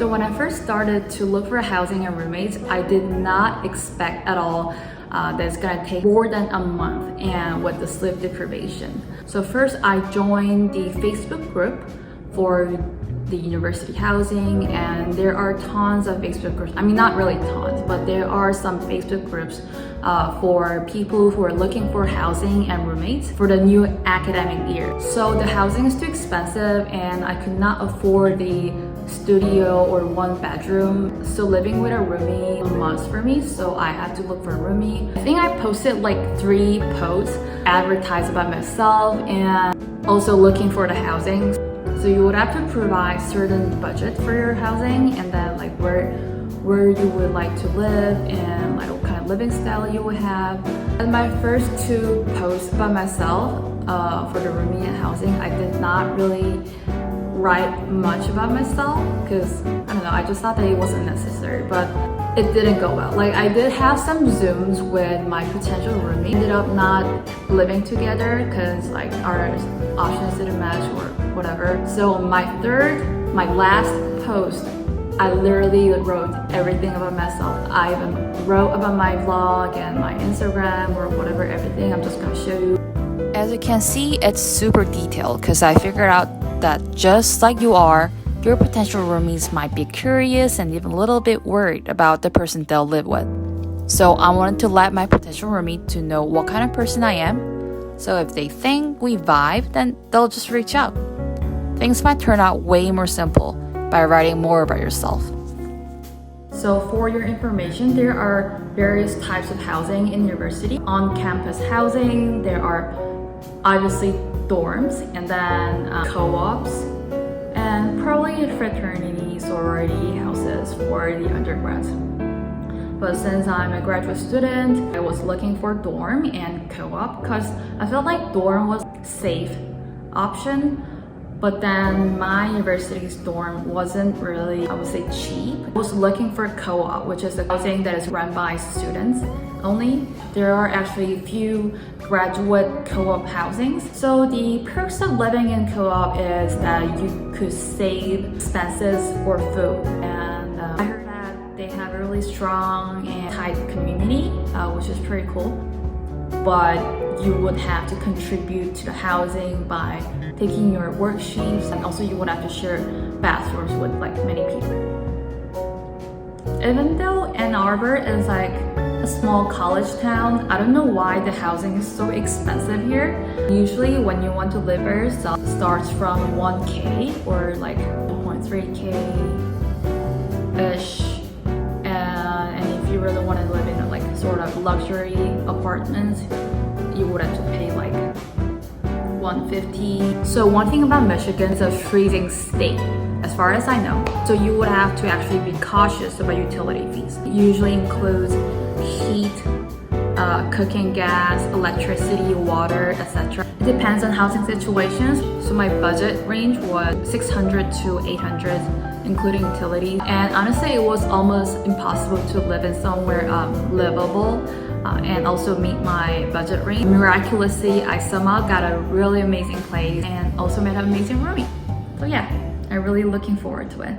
So when I first started to look for housing and roommates, I did not expect at all that it's gonna take more than a month and with the sleep deprivation. So first I joined the Facebook group for the university housing, and there are tons of Facebook groups. I mean, not really tons, but there are some Facebook groups for people who are looking for housing and roommates for the new academic year. So the housing is too expensive and I could not afford the studio or one bedroom. So living with a roomie was a must for me, so I had to look for a roomie. I think I posted like 3 posts, advertised about myself and also looking for the housing. So you would have to provide certain budget for your housing, and then like where you would like to live and like what kind of living style you would have. And my first 2 posts about myself for the roomie and housing, I did not really write much about myself because I don't know, I just thought that it wasn't necessary, but it didn't go well. Like I did have some Zooms with my potential roommate. Ended up not living together because like our options didn't match or whatever. So my last post, I literally wrote everything about myself. I even wrote about my vlog and my Instagram or whatever, everything. I'm just gonna show you. As you can see, it's super detailed because I figured out that just like you are, your potential roomies might be curious and even a little bit worried about the person they'll live with. So I wanted to let my potential roomie to know what kind of person I am. So if they think we vibe, then they'll just reach out. Things might turn out way more simple by writing more about yourself. So for your information, there are various types of housing in university. On-campus housing, there are obviously dorms, and then co-ops, and probably fraternity, sorority houses for the undergrads. But since I'm a graduate student, I was looking for dorm and co-op because I felt like dorm was a safe option. But then my university's dorm wasn't really, I would say, cheap. I was looking for co-op, which is a housing that is run by students only. There are actually a few graduate co-op housings. So the perks of living in co-op is that you could save expenses for food. And I heard that they have a really strong and tight community, which is pretty cool. But you would have to contribute to the housing by taking your worksheets, and also you would have to share bathrooms with like many people. Even though Ann Arbor is like a small college town, I don't know why the housing is so expensive here. Usually when you want to live here, it starts from 1K or like 1.3K ish. And if you really want to live in a like sort of luxury apartments, you would have to pay like $150. So one thing about Michigan is a freezing state, as far as I know. So you would have to actually be cautious about utility fees. It usually includes heat, cooking gas, electricity, water, etc. It depends on housing situations. So my budget range was $600 to $800, including utilities. And honestly, it was almost impossible to live in somewhere livable. And also meet my budget range. Miraculously, I somehow got a really amazing place and also met an amazing roomie. So yeah, I'm really looking forward to it.